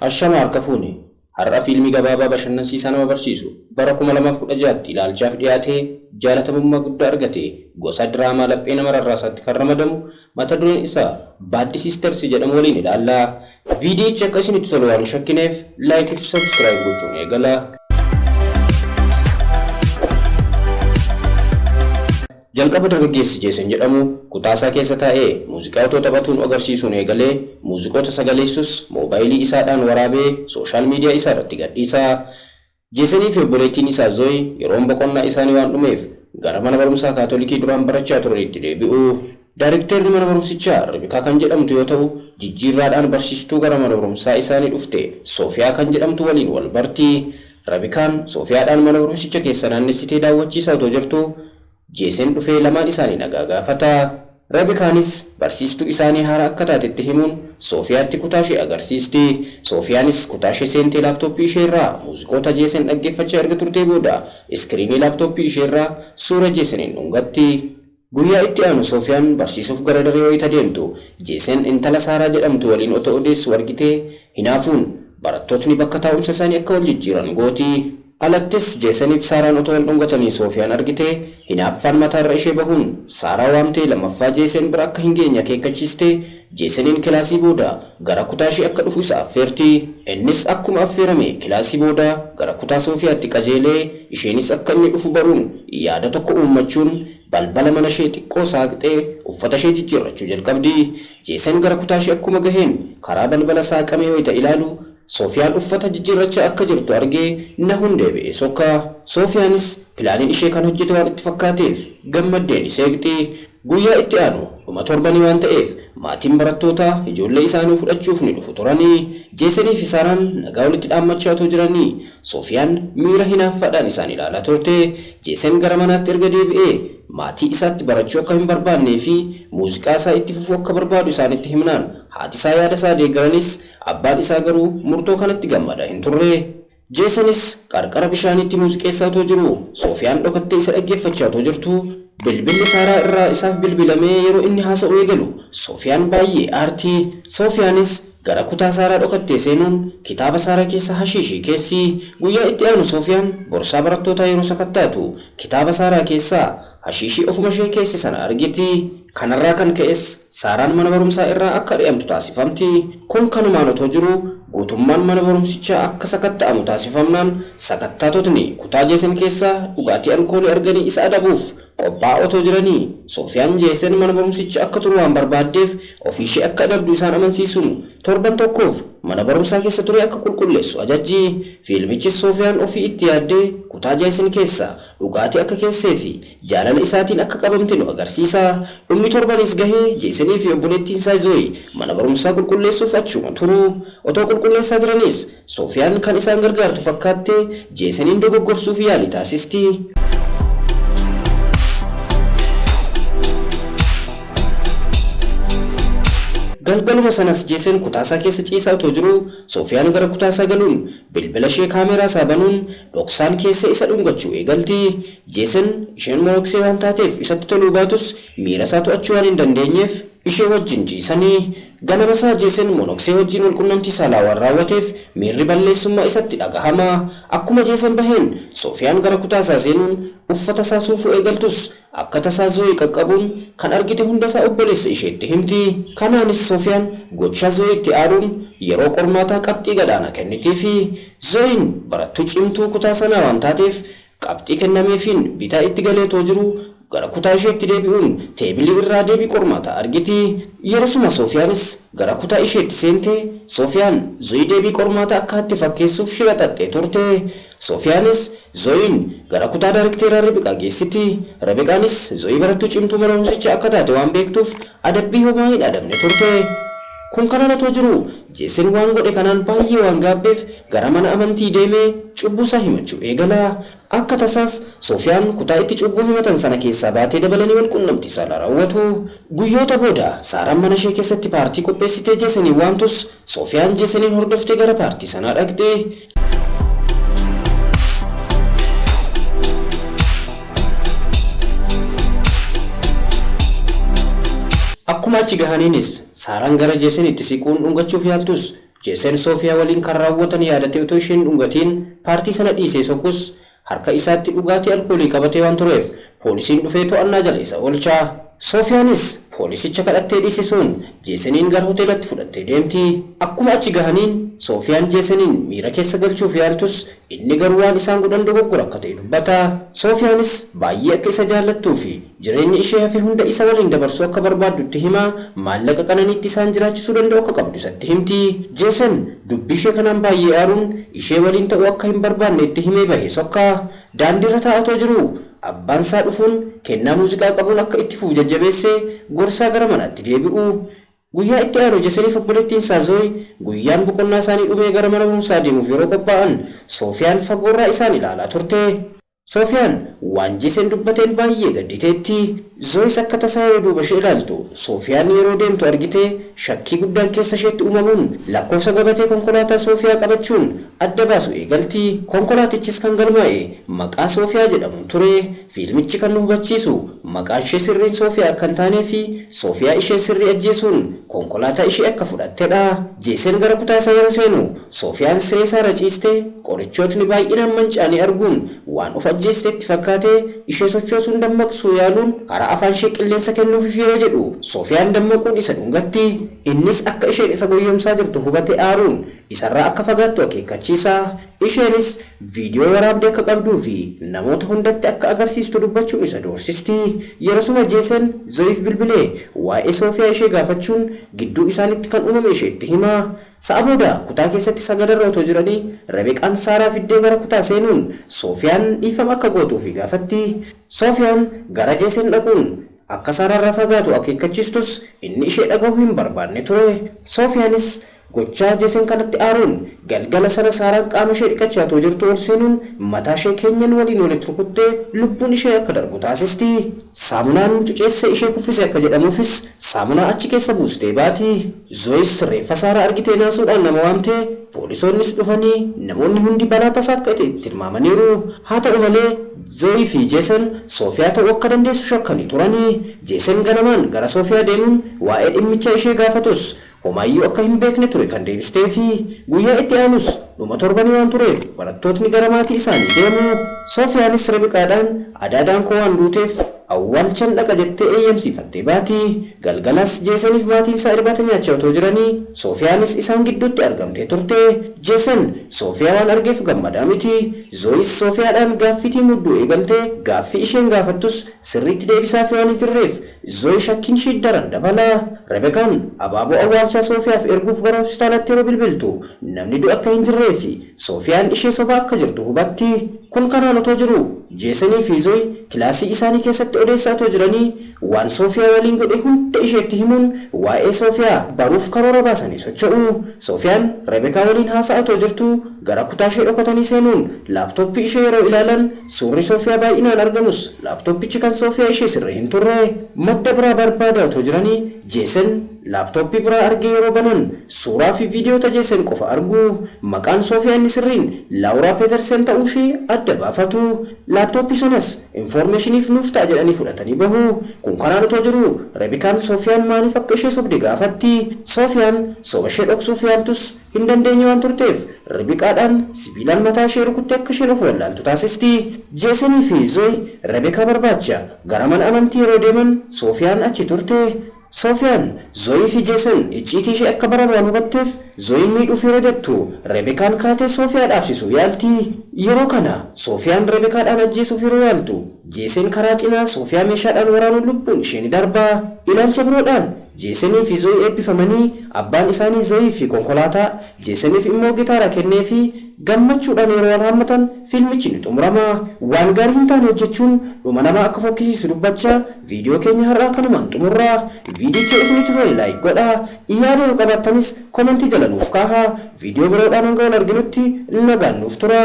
Ashama harka fuune har'a fiilmii gabaabaa bashannansiisaa nama barsiisu bara 2016tti ilaalchaaf dhiyaatee jaalatamummaa guddaa argate gosa diraamaa laphee nama rarraasaatti kan ramadamu mata dureen isaa Bad Sisters jedhamu waliin ilaalla. Viidiyocha akka isinitti tolu waan shakkineef like fi subscribe gochuun eegala. Jalqaba dargaggeessi Jeesen jedhamu kutaasaa keessa taa'ee muuziqaa otoo taphatuun agarsiisuun eegalee muuziqoota sagaleessus moobaayilii isaadhaan waraabee sooshaal miidiyaa isaa irratti gadhiisaa. Jeesanii fi obboleettiin isaa Zoyi yeroon boqonnaa isaanii waan dhumeef gara mana barumsaa kaatolikii duraan barachaa turanitti deebi'u. Daarektarri mana barumsichaa Ribikaa kan jedhamtu yoo ta'u jijjiirraadhaan barsiistuu gara mana barumsaa isaanii dhufte Soofiyaa kan jedhamtu waliin wal barti. Ribikaan Soofiyaadhaan mana barumsicha keessa naannessitee daawwachiisaa otoo jirtu Jeesen dhufee lamaan isaanii nagaa gaafata. Ribikaanis barsiistuu isaanii haaraa akka taatetti himuun Soofiyaatti kutaa ishee agarsiisti. Soofiyaanis kutaa ishee seentee laaptooppii ishee irraa muuziqoota Jeesen dhaggeeffachaa erga turtee booda iskiriinii laaptooppii ishee irraa suura Jeeseniin dhungatti. Guyyaa itti aanu Soofiyaan barsiisuuf gara daree wayita deemtu Jeesen intala Saaraa jedhamtu waliin otoo odeessu argitee hinaafuun barattootni bakka taa'umsa isaanii akka wal jijjiiran gooti. Alattis Jeeseniif Saaraan otoo wal dhungatanii Soofiyaan argitee hinaaffaan mataarra ishee bahuun Saaraa waamtee lammaffaa Jeesen bira akka hin geenye akeekkachiistee Jeeseniin kilaasii booda gara kutaa ishee akka dhufu isa affeerti. Innis akkuma affeerame kilaasii booda gara kutaa Soofiyaatti qajeelee isheenis akka inni dhufu baruun yaada tokko uummachuun balbala mana ishee xiqqoo saaqxee uffata ishee jijjiirrachuu jalqabdi. Jeesen gara kutaa ishee akkuma gaheen karaa balbala saaqamee wayita ilaalu Soofiyaan uffata jijjiirrachaa akka jirtu argee nahuun deebi'ee sokka. Soofiyaanis pilaaniin ishee kan hojjete waan itti fakkaateef gammaddeen seeqxi. Guyyaa itti aanu dhuma torbanii waan ta'eef maatiin barattootaa ijoollee isaanii fudhachuuf ni dhufu turanii. Jeesanii fi Saaraan nagaa walitti dhaammachaa otoo jiranii Soofiyaan miira hinaaffaadhaan isaan ilaalaa turte. Jeesen gara manaatti erga deebi'ee maatii isaatti barachuu akka hin barbaannee fi muuziqaa isaa itti fufuu akka barbaadu isaanitti himnaan haati isaa yaada isaa deeggaranis abbaan isaa garuu murtoo kanatti gammadaa hin turre. Jeesenis qarqara bishaaniitti muuziqeessaa otoo jiru Soofiyaan dhokattee isa dhaggeeffachaa otoo jirtu bilbilli Saaraa irraa isaaf bilbilamee yeroo inni haasa'u eegalu Soofiyaan baay'ee aarti. Soofiyaanis gara kutaa Saaraa dhokattee seenuun kitaaba Saaraa keessa hashiishii keessi. Guyyaa itti aanu Soofiyaan borsaa barattootaa yeroo sakattaatu kitaaba Saaraa keessaa hashiishii ofuma ishee keessi sana argiti. Kanarraa kan ka'es Saaraan mana barumsaa irraa akka dhi'amtu taasifamti. Kun kanumaan otoo jiru guutummaan mana barumsichaa akka sakatta'amu taasifamnaan sakattaatotni kutaa Jeesen keessaa dhugaatii alkoolii arganii isa adabuuf qophaa'aa otoo jiranii Soofiyaan Jeesen mana barumsicha akka turu waan barbaaddeef ofiishee akka adabdu isaan amansiisuun torban tokkoof mana barumsaa keessa ture akka qulqulleessu ajajji. Fiilmichis Soofiyaan ofii itti yaaddee kutaa Jeesen keessaa dhugaatii akka keessee fi jaalala isaatiin akka qabamte nu agarsiisa. Dhumni torbanis gahee Jeesanii fi obboleettiin isaa Zoyi mana barumsaa qulqulleessuuf achuma turu. Otoo qulqulleessaa jiranis Soofiyaan kan isaan gargaartu fakkaattee Jeesaniin dogoggorsuuf yaalii taasisti. Galgaluma sanas Jeesen kutaasaa keessa ciisaa otoo jiru Soofiyaan gara kutaasaa galuun bilbila ishee kaameraa isaa banuun dhoksaan keessa isa dhungachuu eegalti. Jeesen isheen monoksee waan taateef isatti toluu baatus miira isaa to'achuu waan hin dandeenyeef ishee wajjin ciisanii. Ganama isaa Jeesen monoksee wajjin walqunnamtii saalaa waan raawwateef miirri balleessummaa isatti dhagahama. Akkuma Jeesen baheen Soofiyaan gara kutaasaa seenuun uffata isaa suufuu eegaltus akka tasaa Zoyi qaqqabuun kan argite hunda isaa obboleessa isheetti himti. Kanaanis Soofiyaan gochaa Zoyiitti aaruun yeroo qormaataa qabxii gadaanaa kennitiifi. Zoyin barattuu cimtuu kutaa sanaa waan taateef qabxii kennameefiin bitaa itti galee too jiru gara kutaa isheetti deebi'uun teebilii irraa deebii qormaataa argiti. Yerosuma Soofiyaanis gara kutaa isheetti seentee Soofiyaan Zoyi deebii qormaataa akka itti fakkeessuuf shira xaxxee turte. Soofiyaanis Zoyin gara kutaa daarekteeraa Ribiqaa geessiti. Ribiqaanis Zoyi barattuu cimtuu mana barumsichaa akka taate waan beektuuf adabbii homaa hin adabne turte. Kun kanaan otoo jiru Jeesen waan godhe kanaan baay'ee waan gaabbeef gara mana amantii deemee cubbuu isaa himachuu eegala. Akka tasaas Soofiyaan kutaa itti cubbuu himatan sana keessaa baatee dabalanii walqunnamtii saalaa raawwatu. Guyyoota booda Saaraan mana ishee keessatti paartii qopheessitee Jeeseniin waamtus Soofiyaan Jeeseniin hordoftee gara paartii sanaa dhaqxe. Akkuma achi gahaniinis Saaraan gara Jeesenitti siquun dhungachuuf yaaltus Jeesen Soofiyaa waliin kan raawwatan yaadatee otoo isheen dhungatiin paartii sana dhiisee sokkus harka isaatti dhugaatii alkoolii qabatee waan tureef poolisiin dhufee to'annaa jala isa oolchaa. Soofiyaanis poolisicha kadhattee dhiisisuun Jeeseniin gara hoteelatti fudhattee deemti. Akkuma achi gahaniin Soofiyaan Jeeseniin miira keessa galchuuf yaaltus inni garuu waan isaan godhan dogoggora akka ta'e dubbata. Soofiyaanis baay'ee akka isa jaallattuu fi jireenya ishee hafe hunda isa waliin dabarsuu akka barbaaddutti hima. Maallaqa qananiitti isaan jiraachisuu danda'u akka qabdu isatti himti. Jeesen dubbii ishee kanaan baay'ee aaruun ishee waliin ta'uu akka hin barbaanne itti himee bahee sokka. Daandiirra taa'atoo jiru abbaan isaa dhufuun kennaa muuziqaa qabuun akka itti fufu jajjabeessee gorsaa gara manaatti deebi'u. Guyyaa itti aanu Jeeseniif obboleettiin isaa Zooyi guyyaan boqonnaa isaanii dhumee gara mana barumsaa deemuuf yeroo qophaa'an Soofiyaan fagoorraa isaan ilaalaa turte. Soofiyaan waan Jeesen dubbateen baay'ee gadditeetti. Zooyis akka tasaa yoo duuba ishee ilaaltu Soofiyaan yeroo deemtu argitee shakkii guddaan keessa isheetti uumamuun lakkoofsa gabatee konkolaataa Soofiyaa qabachuun adda baasu eegalti. Konkolaatichis kan galmaa'e maqaa Soofiyaa jedhamuun ture. Fiilmichi kan nu hubachiisu maqaan ishee sirriin Soofiyaa akka hin taanee fi Soofiyaa ishee sirrii ajjeesuun konkolaataa ishee akka fudhattedha. Jeesen gara kutaa isaa yeroo seenu Soofiyaan siree isaa irra ciistee qorichootni baay'inaan manca'anii arguun waan of ajjeesteetti fakkaatee ishee sochoosuun dammaqsuu yaaluun karaa afaan ishee qilleensa kennuuf yeroo jedhu Soofiyaan dammaquun isa dhungatti. Innis akka isheen isa goyyomsaa jirtu hubate aaruun isarraa akka fagaattu akeekkachiisa. Isheenis viidiyoo waraabdee akka qabduu fi namoota hundatti akka agarsiistu dubbachuun isa doorsisti. Yerosuma Jeesen Zooyiif bilbilee waa'ee Soofiyaa ishee gaafachuun gidduu isaanitti kan uumame isheetti hima. Sa'a booda kutaa keessatti sagadarra otoo jiranii Rebeeqaan Saaraa fiddee gara kutaa seenuun Soofiyaan dhiifama akka gootuuf gaafatti. Soofiyaan gara Jeesen dhaquun akka Saaraarraa fagaatu akeekkachiistus inni ishee dhagahuu hin barbaanne ture. Soofiyaanis gochaa Jeesen kanatti aaruun galgala sana Saaraan qaama ishee dhiqachaa jirtu ol seenuun mataa ishee keenyan waliin walitti rukuttee lubbuun ishee akka darbu taasisti. Saamunaan mucuceessee ishee kuffise akka jedhamuufis saamunaa achi keessa buustee baati. Zooyis reeffa Saaraa argitee naasuudhaan nama waamtee poolisoonnis dhufanii namoonni hundi balaa tasaa akka itti tilmaamaniiru. Haa ta'u malee Zooyii fi Jeesen Soofiyaa ta'uu akka dandeessu shakkanii turanii. Jeesen ganamaan gara Soofiyaa deemuun waa'ee dhimmicha ishee gaafatus homaayyuu akka hin beekne ture kan deebistee fi guyyaa itti aanus dhuma torbanii waan tureef barattootni gara maatii isaanii deemu. Soofiyaanis Rebeeqaadhaan adaadaan koo waan duuteef awwaalchan dhaqa jettee eeyyamsiifattee baati. Galgalas Jeeseniif maatiin isaa irbaata nyaachaa otoo jiranii Soofiyaanis isaan gidduutti argamtee turte. Jeesen Soofiyaa waan argeef gammadaa miti. Zooyis Soofiyaadhaan gaaffiitii mudduu eegaltee gaaffii isheen gaafattus sirriitti deebisaaf waan hin jirreef Zooyi shakkiin ishee daran dabala. Rebeekaan abaaboo awwaalchaa Soofiyaaf erguuf gara hospitaalatti yeroo bilbiltu namni du'a akka hin jirree fi Soofiyaan ishee sobaa akka jirtu hubatti. Kun kanaan otoo jiru Jeesenii fi Zooyi kilaasii isaanii keessatti odeessaa otoo jiranii waan Soofiyaa waliin godhe hunda isheetti himuun waa'ee Soofiyaa baruuf karoora baasanii socho'u. Soofiyaan Rebeekaa waliin haasa'aa otoo jirtu gara kutaa ishee dhokatanii seenuun laaptooppii ishee yeroo ilaalan suurri Soofiyaa baay'inaan argamus laaptooppichi kan Soofiyaa ishee sirrii hin turre. Madda biraa barbaadaa otoo jiranii Jeesen laaptooppii biraa argee yeroo banan suuraa fi viidiyoota Jeesen qofa argu. Maqaan Soofiyaa inni sirriin Laawuraa Peetersen ta'uu ishee adda baafatu. Laaptooppii sanas infoormeeshiniif nuuf ta'a jedhanii fudhatanii bahu. Kun kanaan otoo jiru Rebeekaan Soofiyaan maaliif akka ishee sobde gaafatti. Soofiyaan soba ishee dhoksuuf yaaltus hin dandeenye waan turteef Rebeeqaadhaan sibiilaan mataa ishee rukuttee akka isheen of wallaaltu taasisti. Jeesenii fi Zooyi Rebeekaa barbaacha gara mana amantii yeroo deeman Soofiyaan achi turte. Soofiyaan Zooyii fi Jeesen icciitii ishee akka baran waan hubatteef Zooyiin miidhuuf yeroo jettu Rebeekaan kaatee Soofiyaa dhaabsisuu yaalti. Yeroo kana Soofiyaan Rebeekaadhaan ajjeesuuf yeroo yaaltu Jeesen karaa cinaa Soofiyaa meeshaadhaan waraanuun lubbuun ishee ni darba. Ilaalcha biroodhaan Jeesenii fi Zooyii eebbifamanii abbaan isaanii Zooyii fi konkolaataa Jeeseniif immoo gitaara kennee fi gammachuudhaan yeroo wal haammatan fiilmichi ni xumurama. Waan gaarii hin taane hojjechuun dhuma namaa akka fokkisiisu dubbachaa viidiyoo keenya har'aa kanumaan xumurra. Viidiyicha isinitti tole laayik godhaa. Yaada yoo qabaattanis komentii jala nuuf kaahaa. Viidiyoo biroodhaan hanga wal arginutti nagaan nuuf tura.